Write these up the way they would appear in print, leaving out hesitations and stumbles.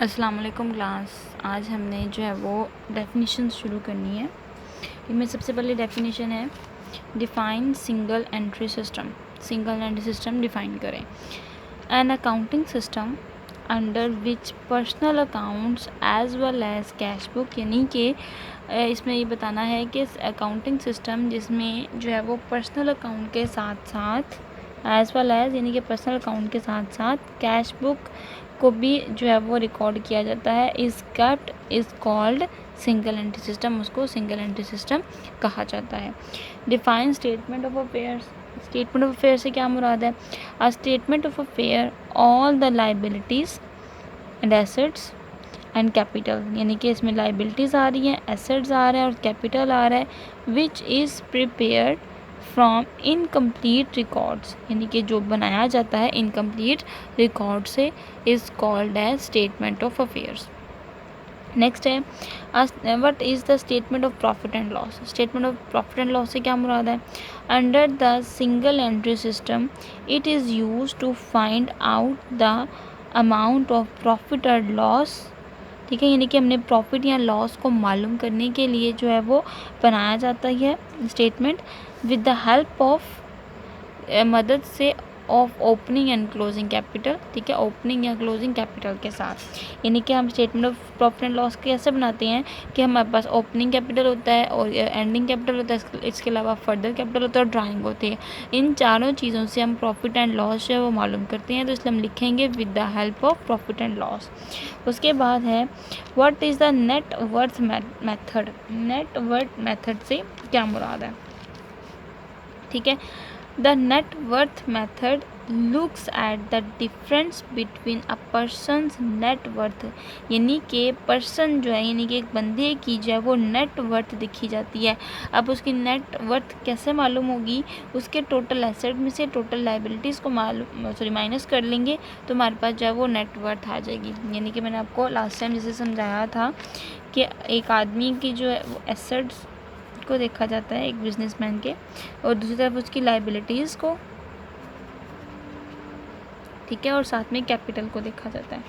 अस्सलाम वालेकुम क्लास। आज हमने जो है वो डेफिनेशन शुरू करनी है। इनमें सबसे पहले डेफिनेशन है define single entry system. Single entry system define करें। An accounting system under which personal accounts as well as cash book, यानी कि इसमें ये बताना है कि अकाउंटिंग सिस्टम जिसमें जो है वो पर्सनल अकाउंट के साथ साथ एज वेल एज यानी कि पर्सनल अकाउंट के साथ साथ कैश बुक को भी जो है वो रिकॉर्ड किया जाता है, is kept is called single entry system. उसको सिंगल एंट्री सिस्टम कहा जाता है। Define statement of affairs. Statement of affair से क्या मुराद है? A statement of affair all the liabilities and assets and capital, यानी कि इसमें लाइबिलिटीज़ आ रही हैं, एसेट्स आ रहा है और कैपिटल आ रहा है। Which is prepared from incomplete records, यानी कि जो बनाया जाता है इनकम्प्लीट रिकॉर्ड से, is called as statement of affairs. Next है what is the statement of profit and loss. Statement of profit and loss से क्या मुराद है? Under the single entry system it is use to find out the amount of profit और loss. ठीक है, यानी कि हमने प्रॉफिट या लॉस को मालूम करने के लिए जो है वो बनाया जाता है statement with the help of मदद से of opening and closing capital. ठीक है, ओपनिंग या क्लोजिंग कैपिटल के साथ, यानी कि हम statement of profit and loss कैसे बनाते हैं कि हमारे पास ओपनिंग कैपिटल होता है और एंडिंग कैपिटल होता है, इसके अलावा फर्दर कैपिटल होता है और ड्राइंग होती है। इन चारों चीज़ों से हम प्रॉफिट एंड लॉस जो है वो मालूम करते हैं, तो इसलिए हम लिखेंगे with the help of profit and loss. उसके बाद है what is the net worth method. Net worth method से क्या मुराद है? ठीक है, the net worth method looks at the difference between a person's net worth, यानी कि पर्सन जो है यानी कि एक बंदे की जो है वो नेट वर्थ दिखी जाती है। अब उसकी नेट वर्थ कैसे मालूम होगी? उसके टोटल एसेट में से टोटल लाइबिलिटीज़ को माइनस कर लेंगे तो हमारे पास जो है वो नेट वर्थ आ जाएगी। यानी कि मैंने आपको लास्ट टाइम जैसे समझाया था कि एक आदमी की जो है वो एसेट्स को देखा जाता है एक बिजनेसमैन के, और दूसरी तरफ उसकी लाइबिलिटीज़ को, ठीक है, और साथ में कैपिटल को देखा जाता है।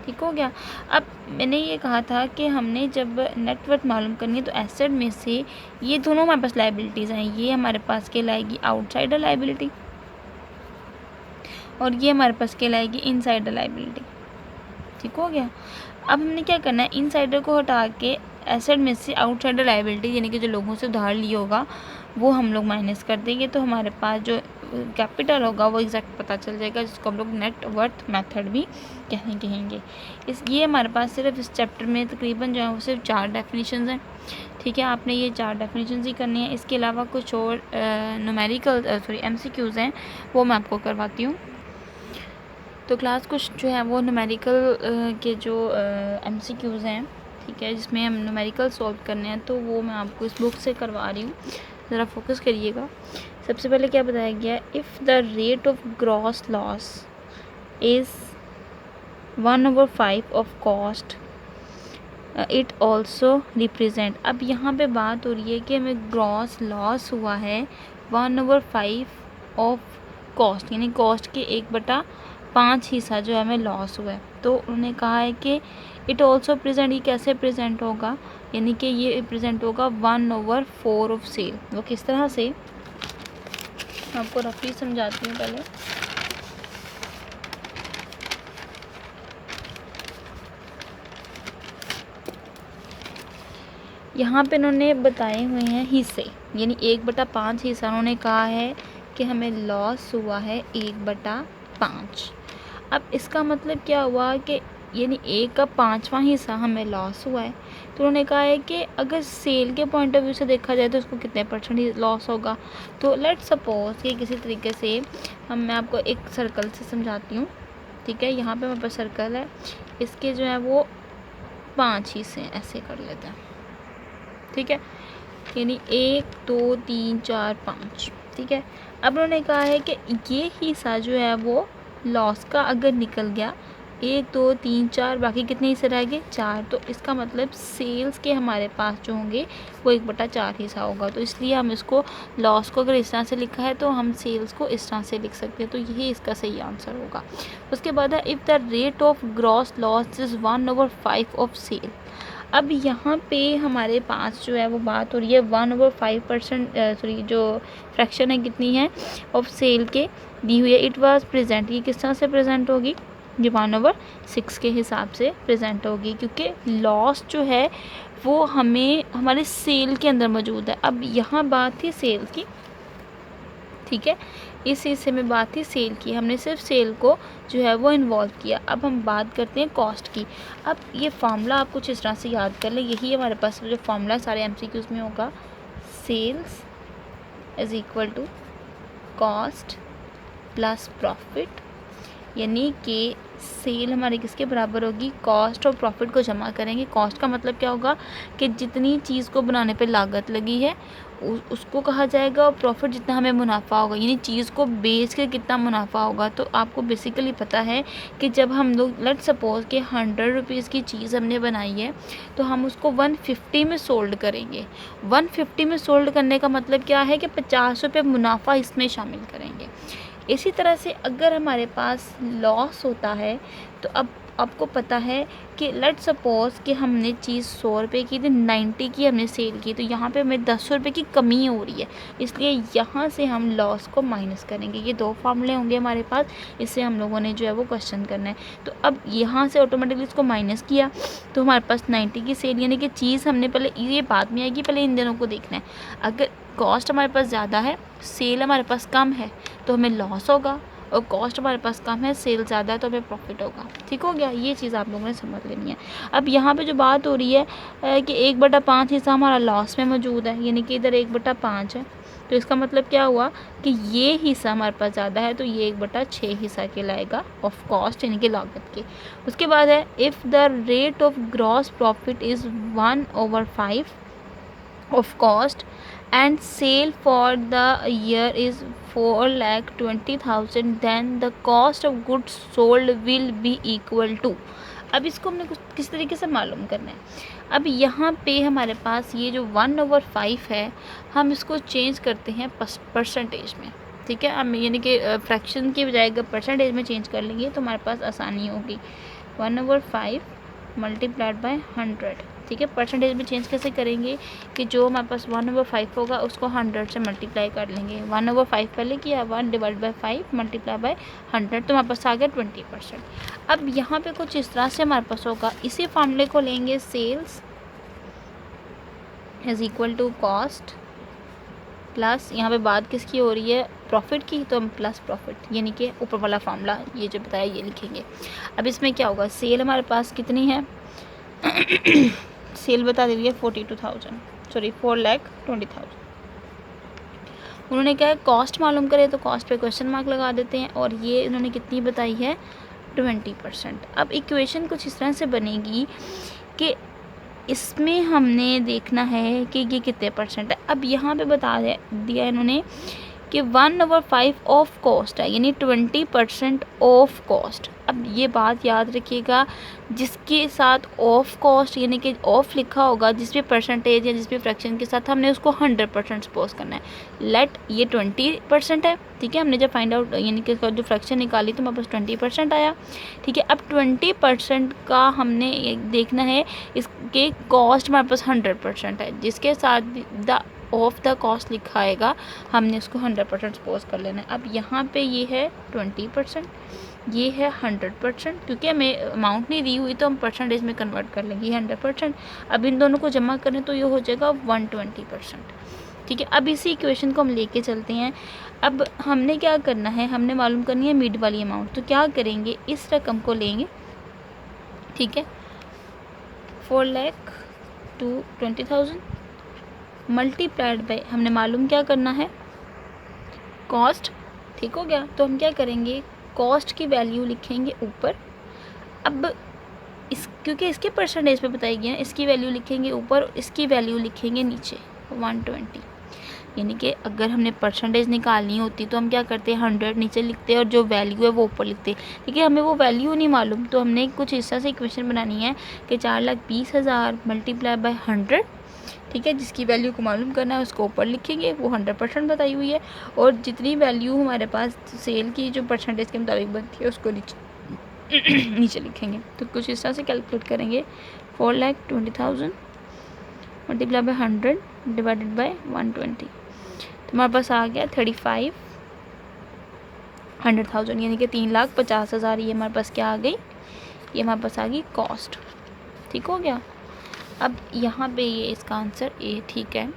ठीक हो गया। अब मैंने ये कहा था कि हमने जब नेटवर्थ मालूम करनी है तो एसेट में से ये दोनों हमारे पास लाइबिलिटीज़ हैं, ये हमारे पास कहलाएगी आउटसाइडर लाइबिलिटी और ये हमारे पास कहलाएगी इनसाइडर लाइबिलिटी। ठीक हो गया। अब हमने क्या करना है, इनसाइडर को हटा के एसेट में से आउटसाइडर लाइबिलिटी यानी कि जो लोगों से उधार लिया होगा वो हम लोग माइनस कर देंगे, तो हमारे पास जो कैपिटल होगा वो एग्जैक्ट पता चल जाएगा, जिसको हम लोग नेट वर्थ मेथड भी कहेंगे। ये हमारे पास सिर्फ इस चैप्टर में तकरीबन जो है वो सिर्फ 4 डेफिनेशंस हैं। ठीक है, आपने ये 4 डेफिनेशंस ही करनी है। इसके अलावा कुछ और न्यूमेरिकल MCQs हैं, वो मैं आपको करवाती हूँ। तो क्लास कुछ जो है वो न्यूमेरिकल के जो MCQs हैं, ठीक है, जिसमें हम न्यूमेरिकल सॉल्व करने हैं, तो वो मैं आपको इस बुक से करवा रही हूँ, ज़रा फोकस करिएगा। सबसे पहले क्या बताया गया, if the rate of gross loss is 1/5 of cost it also represent. अब यहाँ पे बात हो रही है कि हमें ग्रॉस लॉस हुआ है 1/5 ऑफ कॉस्ट, यानी कॉस्ट के 1/5 हिस्सा जो है हमें लॉस हुआ है। तो उन्होंने कहा है कि इट ऑल्सो प्रेजेंट, ये कैसे प्रेजेंट होगा, यानी कि ये प्रेजेंट होगा 1/4 ऑफ सेल। वो किस तरह से, आपको रफली समझाती हूँ पहले। यहाँ पे इन्होंने बताए हुए हैं हिस्से, यानी 1/5 हिस्सा उन्होंने कहा है कि हमें लॉस हुआ है 1/5। अब इसका मतलब क्या हुआ कि यानी 1/5वां हिस्सा हमें लॉस हुआ है, तो उन्होंने कहा है कि अगर सेल के पॉइंट ऑफ व्यू से देखा जाए तो उसको कितने % लॉस होगा। तो लेट सपोज कि किसी तरीके से मैं आपको एक सर्कल से समझाती हूँ। ठीक है, यहाँ पे हमारे पास सर्कल है, इसके जो है वो 5 हिस्से ऐसे कर लेते हैं। ठीक है, यानी 1 2 3 4 5। ठीक है, अब उन्होंने कहा है कि ये हिस्सा जो है वो लॉस का अगर निकल गया 1 2 3 4, बाकी कितने हिस्से रह गए 4। तो इसका मतलब सेल्स के हमारे पास जो होंगे वो 1/4 हिस्सा होगा। तो इसलिए हम इसको लॉस को अगर इस तरह से लिखा है तो हम सेल्स को इस तरह से लिख सकते हैं। तो यही इसका सही आंसर होगा। उसके बाद है if the rate of gross loss is 1/5 of sale. अब यहाँ पे हमारे पास जो है वो बात हो रही है 1/5%, सॉरी जो फ्रैक्शन है कितनी है ऑफ सेल के दी हुई है। इट वाज प्रेजेंट, ये किस तरह से प्रेजेंट होगी, ये 1/6 के हिसाब से प्रेजेंट होगी, क्योंकि लॉस जो है वो हमें हमारे सेल के अंदर मौजूद है। अब यहाँ बात थी सेल की, ठीक है, इस हिस्से में बात थी सेल की, हमने सिर्फ सेल को जो है वो इन्वॉल्व किया। अब हम बात करते हैं कॉस्ट की। अब ये फार्मूला आप कुछ इस तरह से याद कर लें, यही हमारे पास जो फार्मूला सारे एमसीक्यूज़ में होगा, sales is equal to cost plus profit, यानी कि सेल हमारी किसके बराबर होगी, कॉस्ट और प्रॉफिट को जमा करेंगे। कॉस्ट का मतलब क्या होगा कि जितनी चीज़ को बनाने पे लागत लगी है उसको कहा जाएगा, और प्रॉफिट जितना हमें मुनाफा होगा, यानी चीज़ को बेच के कितना मुनाफा होगा। तो आपको बेसिकली पता है कि जब हम लोग लेट सपोज कि 100 रुपीज़ की चीज़ हमने बनाई है तो हम उसको 150 में सोल्ड करेंगे। 150 में सोल्ड करने का मतलब क्या है कि 50 रुपये मुनाफा इसमें शामिल करेंगे। इसी तरह से अगर हमारे पास लॉस होता है तो अब आपको पता है कि लेट सपोज़ कि हमने चीज़ 100 रुपये की थी, 90 की हमने सेल की, तो यहाँ पे हमें 10 रुपये की कमी हो रही है, इसलिए यहाँ से हम लॉस को माइनस करेंगे। ये 2 फार्मूले होंगे हमारे पास, इससे हम लोगों ने जो है वो क्वेश्चन करना है। तो अब यहाँ से ऑटोमेटिकली इसको माइनस किया तो हमारे पास 90 की सेल, यानी कि चीज़ हमने पहले, ये बाद में आएगी, पहले इन दोनों को देखना है। अगर कॉस्ट हमारे पास ज़्यादा है, सेल हमारे पास कम है, तो हमें लॉस होगा, और कॉस्ट हमारे पास कम है, सेल ज़्यादा है, तो हमें प्रॉफिट होगा। ठीक हो गया, ये चीज़ आप लोगों ने समझ लेनी है। अब यहाँ पे जो बात हो रही है कि 1/5 हिस्सा हमारा लॉस में मौजूद है, यानी कि इधर 1/5 है, तो इसका मतलब क्या हुआ कि ये हिस्सा हमारे पास ज़्यादा है, तो ये 1/6 हिस्सा कहलाएगा ऑफ कॉस्ट, यानी कि लागत के। उसके बाद है if the rate of gross profit is 1/5 of cost and sale for the year is 4,20,000, then the cost of goods sold will be equal to। अब इसको हमने कुछ किस तरीके से मालूम करना है। अब यहाँ पे हमारे पास ये जो 1/5 है, हम इसको चेंज करते हैं परसेंटेज में, ठीक है। हम यानी कि फ्रैक्शन की बजाय अगर परसेंटेज में चेंज कर लेंगे तो हमारे पास आसानी होगी। 1/5 मल्टीप्लाइड बाय 100, ठीक है। परसेंटेज में चेंज कैसे करेंगे कि जो हमारे पास 1/5 होगा उसको 100 से मल्टीप्लाई कर लेंगे। 1/5 पहले किया, 1/5 मल्टीप्लाई बाय 100, तो हमारे पास आ गया 20%। अब यहाँ पे कुछ इस तरह से हमारे पास होगा, इसी फार्मूले को लेंगे, sales is equal to cost plus, यहाँ पे बात किसकी हो रही है, प्रॉफिट की, तो हम प्लस प्रॉफिट, यानी कि ऊपर वाला फार्मूला ये जो बताया ये लिखेंगे। अब इसमें क्या होगा, सेल हमारे पास कितनी है सेल बता दे रही है 42,000, सॉरी 4,20,000। उन्होंने क्या है कॉस्ट मालूम करे, तो कॉस्ट पे क्वेश्चन मार्क लगा देते हैं, और ये इन्होंने कितनी बताई है 20%। अब इक्वेशन कुछ इस तरह से बनेगी कि इसमें हमने देखना है कि ये कितने परसेंट है। अब यहाँ पे बता दिया इन्होंने कि 1/5 ऑफ कॉस्ट है, यानी 20% ऑफ कॉस्ट। अब ये बात याद रखिएगा, जिसके साथ ऑफ कॉस्ट यानी कि ऑफ लिखा होगा, जिस भी परसेंटेज या जिस भी फ्रैक्शन के साथ, हमने उसको 100% सपोज करना है। लेट ये 20% है, ठीक है। हमने जब फाइंड आउट यानी कि जो फ्रैक्शन निकाली तो हमारे पास 20% आया, ठीक है। अब 20% का हमने देखना है, इसके कॉस्ट हमारे पास 100% है, जिसके साथ द ऑफ द कॉस्ट लिखा आएगा हमने उसको 100% सपोज कर लेना है। अब यहाँ पे ये है 20%, ये है 100%, क्योंकि हमें अमाउंट नहीं दी हुई तो हम परसेंटेज में कन्वर्ट कर लेंगे 100%। अब इन दोनों को जमा करें तो ये हो जाएगा 120%, ठीक है। अब इसी इक्वेशन को हम लेके चलते हैं। अब हमने क्या करना है, हमने मालूम करनी है मिड वाली अमाउंट, तो क्या करेंगे, इस रकम को लेंगे, ठीक है, 4,20,000 मल्टीप्लाइड बाय, हमने मालूम क्या करना है, कॉस्ट, ठीक हो गया। तो हम क्या करेंगे, कॉस्ट की वैल्यू लिखेंगे ऊपर। अब क्योंकि इसके परसेंटेज पे बताई गई है, इसकी वैल्यू लिखेंगे ऊपर, इसकी वैल्यू लिखेंगे नीचे 120। यानी कि अगर हमने परसेंटेज निकालनी होती तो हम क्या करते हैं, 100 नीचे लिखते हैं और जो वैल्यू है वो ऊपर लिखते हैं। ठीक है, हमें वो वैल्यू नहीं मालूम तो हमने कुछ इस तरह से इक्वेशन बनानी है कि 4,20,000 मल्टीप्लाई बाय 100, ठीक है, जिसकी वैल्यू को मालूम करना है उसको ऊपर लिखेंगे, वो 100% बताई हुई है, और जितनी वैल्यू हमारे पास सेल की जो परसेंटेज के मुताबिक बनती है उसको नीचे लिखेंगे। तो कुछ इस तरह से कैलकुलेट करेंगे, 4,20,000 मल्टीप्लाई बाय 100 डिवाइडेड बाय 120, तो हमारे पास आ गया 3,500,000, यानी कि 3,50,000। ये हमारे पास क्या आ गई, ये हमारे पास आ गई कॉस्ट। ठीक हो गया। अब यहाँ पे ये इसका आंसर ए ठीक है,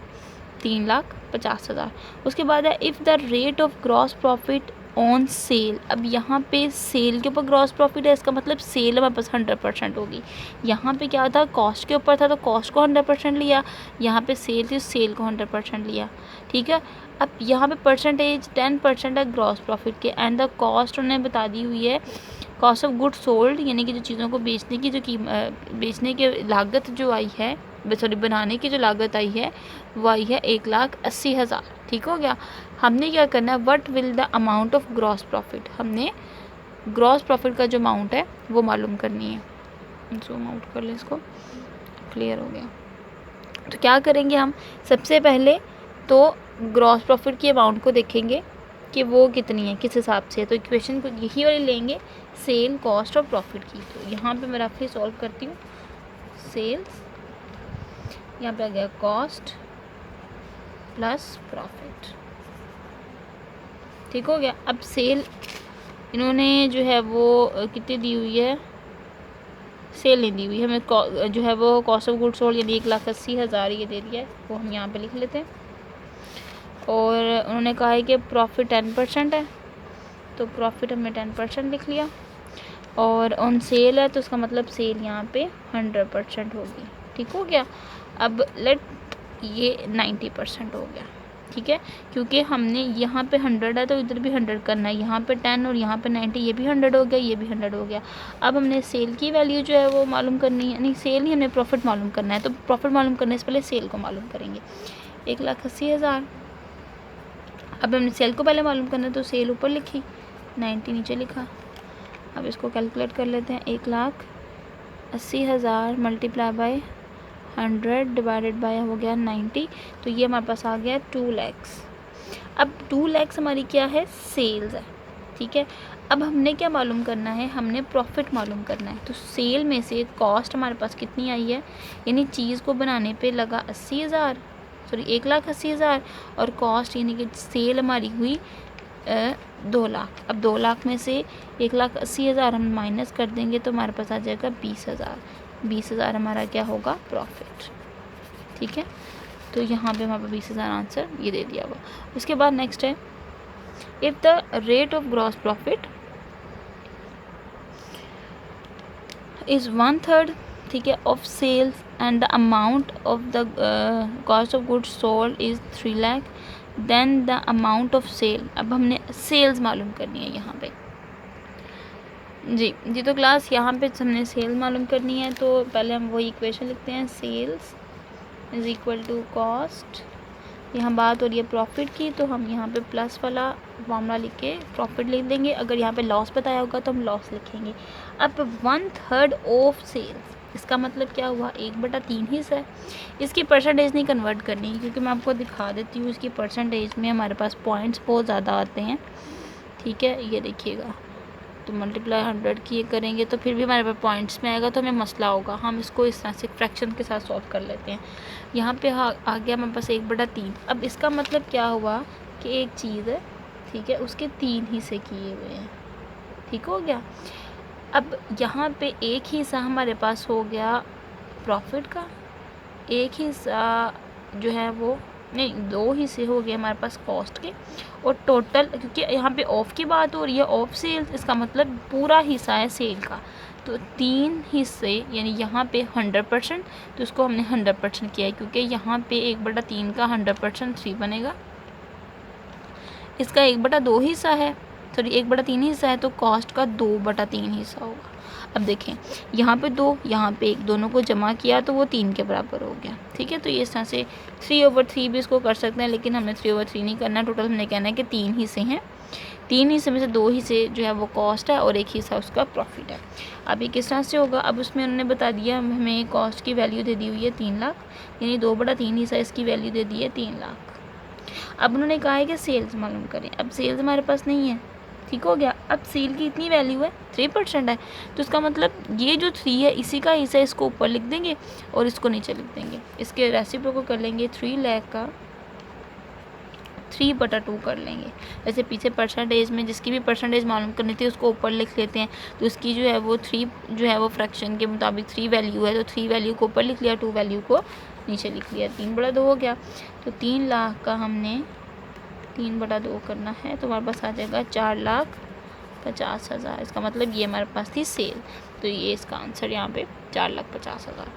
3,50,000। उसके बाद है if the rate of gross profit on sale. अब यहाँ पे सेल के ऊपर ग्रॉस प्रॉफिट है, इसका मतलब सेल हमारे पास 100% होगी। यहाँ पे क्या था, कॉस्ट के ऊपर था तो कॉस्ट को 100% लिया, यहाँ पे सेल थी सेल को 100% लिया। ठीक है, अब यहाँ पे परसेंटेज 10% है ग्रॉस प्रॉफिट के, एंड द कॉस्ट उन्होंने बता दी हुई है कॉस्ट ऑफ गुड सोल्ड, यानी कि जो चीज़ों को बेचने की जो बेचने की लागत जो आई है, सॉरी बनाने की जो लागत आई है वो आई है 1,80,000। ठीक हो गया। हमने क्या करना है, what will the amount of gross profit, हमने ग्रॉस प्रॉफिट का जो अमाउंट है वो मालूम करनी है। जूम आउट कर ले इसको, क्लियर हो गया। तो क्या करेंगे हम, सबसे पहले तो ग्रॉस प्रॉफिट की अमाउंट को देखेंगे कि वो कितनी है, किस हिसाब से। तो इक्वेशन को यही वाली लेंगे, सेल कॉस्ट और प्रॉफिट की। तो यहाँ पे मैं रफली सॉल्व करती हूँ, सेल्स, यहाँ पे आ गया कॉस्ट प्लस प्रॉफिट। ठीक हो गया। अब सेल इन्होंने जो है वो कितनी दी हुई है, सेल नहीं दी हुई हमें, जो है वो कॉस्ट ऑफ गुड सोल्ड यानी 1,80,000 ये दे दिया है, वो हम यहाँ पे लिख लेते हैं। और उन्होंने कहा है कि प्रॉफिट 10% है, तो प्रॉफिट हमने 10% लिख लिया। और ऑन सेल है तो उसका मतलब सेल यहाँ पे 100% होगी। ठीक हो गया। अब लेट ये 90% हो गया। ठीक है, क्योंकि हमने यहाँ पे 100 है तो इधर भी 100 करना है, यहाँ पे 10 और यहाँ पे 90, ये भी 100 हो गया, ये भी 100 हो गया। अब हमने सेल की वैल्यू जो है वो मालूम करनी है, नहीं सेल ही, हमें प्रॉफिट मालूम करना है। तो प्रॉफिट मालूम करने से पहले सेल को मालूम करेंगे, 1,80,000। अब हमने सेल को पहले मालूम करना है तो सेल ऊपर लिखी, 90 नीचे लिखा। अब इसको कैलकुलेट कर लेते हैं, 1,80,000 मल्टीप्लाई बाय 100 डिवाइडेड बाय हो गया 90, तो ये हमारे पास आ गया 2 लाख। अब 2 लाख हमारी क्या है, सेल्स है। ठीक है, अब हमने क्या मालूम करना है, हमने प्रॉफिट मालूम करना है। तो सेल में से कॉस्ट हमारे पास कितनी आई है, यानी चीज़ को बनाने पे लगा 80,000, सॉरी 1,80,000, और कॉस्ट यानी कि सेल हमारी हुई 2 लाख। अब 2 लाख में से 1,80,000 हम माइनस कर देंगे तो हमारे पास आ जाएगा 20,000। 20,000 हमारा क्या होगा, प्रॉफिट। ठीक है, तो यहाँ पे हमारे पास 20,000 आंसर ये दे दिया हुआ। उसके बाद नेक्स्ट है, if the rate of gross profit is 1/3, ठीक है, of sales and the amount of the cost of goods sold is 3 lakh, then the amount of sale. अब हमने सेल्स मालूम करनी है यहाँ पे। जी तो क्लास यहाँ पे हमने सेल मालूम करनी है, तो पहले हम वही इक्वेशन लिखते हैं, sales is equal to cost. यहाँ बात हो रही है प्रॉफिट की, तो हम यहाँ पे प्लस वाला फॉर्मूला लिख के प्रॉफिट लिख देंगे। अगर यहाँ पे लॉस बताया होगा तो हम लॉस लिखेंगे। अब 1/3 ऑफ सेल्स, इसका मतलब क्या हुआ, 1/3 हिस्सा है। इसकी परसेंटेज नहीं कन्वर्ट करनी, क्योंकि मैं आपको दिखा देती हूँ। इसकी परसेंटेज में हमारे पास पॉइंट्स बहुत ज़्यादा आते हैं। ठीक है, ये देखिएगा, तो मल्टीप्लाई 100 की ये करेंगे तो फिर भी हमारे पास पॉइंट्स में आएगा, तो हमें मसला होगा। हम इसको इस तरह से फ्रैक्शन के साथ सॉल्व कर लेते हैं। यहाँ पे आ गया हमारे पास 1/3। अब इसका मतलब क्या हुआ कि एक चीज़ है, ठीक है, उसके 3 हिस्से किए हुए हैं। ठीक हो गया। अब यहाँ पे एक हिस्सा हमारे पास हो गया प्रॉफिट का, एक हिस्सा जो है वो, नहीं 2 हिस्से हो गए हमारे पास कॉस्ट के, और टोटल, क्योंकि यहाँ पे ऑफ की बात हो रही है, ऑफ सेल्स, इसका मतलब पूरा हिस्सा है सेल का। तो 3 हिस्से, यानी यहाँ पे 100%, तो इसको हमने 100% किया है, क्योंकि यहाँ पे 1/3 का 100% 3 बनेगा। इसका 1/2 हिस्सा है, सॉरी 1/3 हिस्सा है, तो कॉस्ट का 2/3 हिस्सा होगा। अब देखें यहाँ पे 2, यहाँ पे 1, दोनों को जमा किया तो वो 3 के बराबर हो गया। ठीक है, तो ये इस तरह से 3/3 भी इसको कर सकते हैं, लेकिन हमने 3/3 नहीं करना। टोटल हमने कहना है कि 3 हिस्से हैं, 3 हिस्से में से 2 हिस्से जो है वो कॉस्ट है और 1 हिस्सा उसका प्रॉफिट है। अब ये किस तरह से होगा, अब उसमें उन्होंने बता दिया हमें कॉस्ट की वैल्यू दे दी हुई है 3 लाख, यानी 2/3 हिस्सा इसकी वैल्यू दे दी है 3 लाख। अब उन्होंने कहा है कि सेल्स मालूम करें। अब सेल्स हमारे पास नहीं है, ठीक हो गया। अब सेल की इतनी वैल्यू है 3% है, तो इसका मतलब ये जो 3 है इसी का हिस्सा इसको ऊपर लिख देंगे और इसको नीचे लिख देंगे। इसके रेसिप्रोकल कर लेंगे, 3 लाख का 3/2 कर लेंगे। वैसे पीछे परसेंटेज में जिसकी भी परसेंटेज मालूम करनी थी उसको ऊपर लिख लेते हैं, तो इसकी जो है वो 3 जो है वो फ्रैक्शन के मुताबिक 3 वैल्यू है, तो 3 वैल्यू को ऊपर लिख लिया, 2 वैल्यू को नीचे लिख लिया, 3/2 हो गया। तो 3 लाख का हमने 3/2 करना है, तो हमारे पास आ जाएगा 4,50,000। इसका मतलब ये हमारे पास थी सेल, तो ये इसका आंसर यहाँ पे 4,50,000।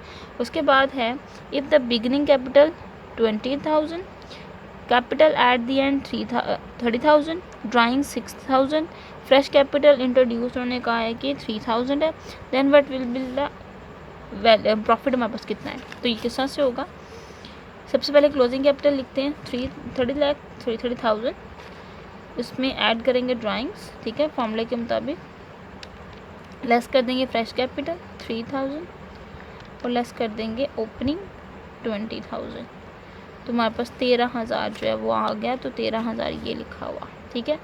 उसके बाद है if the beginning capital 20,000, capital at the end 30,000, drawing 6,000, fresh capital introduce उन्होंने कहा है कि 3,000 है, then what will be the profit हमारे पास कितना है। तो ये किस तरह से होगा, सबसे पहले क्लोजिंग कैपिटल लिखते हैं 30,000, इसमें ऐड करेंगे ड्राइंग्स, ठीक है, फॉर्मूले के मुताबिक, लेस कर देंगे फ्रेश कैपिटल 3,000 और लेस कर देंगे ओपनिंग 20,000, तो हमारे पास 13,000 जो है वो आ गया। तो 13,000 ये लिखा हुआ, ठीक है।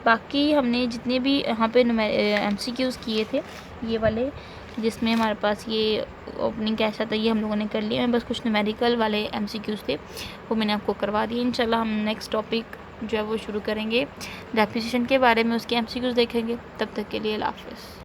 बाकी हमने जितने भी यहाँ पे MCQs किए थे ये वाले, जिसमें हमारे पास ये ओपनिंग कैश आता है, ये हम लोगों ने कर लिया है। बस कुछ न्यूमेरिकल वाले MCQs थे वो मैंने आपको करवा दिए। इंशाल्लाह हम नेक्स्ट टॉपिक जो है वो शुरू करेंगे डेप्रिसिएशन के बारे में, उसके MCQs देखेंगे। तब तक के लिए अल्लाह हाफ़िज़।